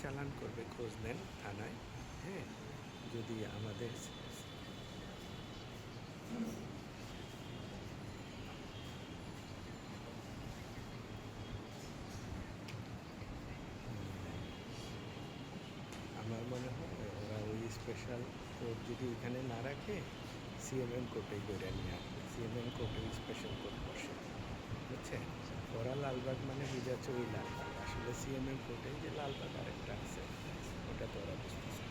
চালান করবে, খোঁজ নেন থানায়। হ্যাঁ, যদি আমাদের আমার মনে হয় ওরা ওই স্পেশাল কোর্ট যদি ওইখানে না রাখে, সিএমএম কোর্টেই করে নিয়ে আসবে। সিএমএম কোর্টে স্পেশাল কোর্ট বসে, বুঝছেন? ওরা লালবাগ মানে বুঝাচ্ছে ওই লালবাগ, আসলে সিএমএম কোর্টে যে লালবাগ আরেকটা আছে, ওটা তো ওরা বুঝতেছে।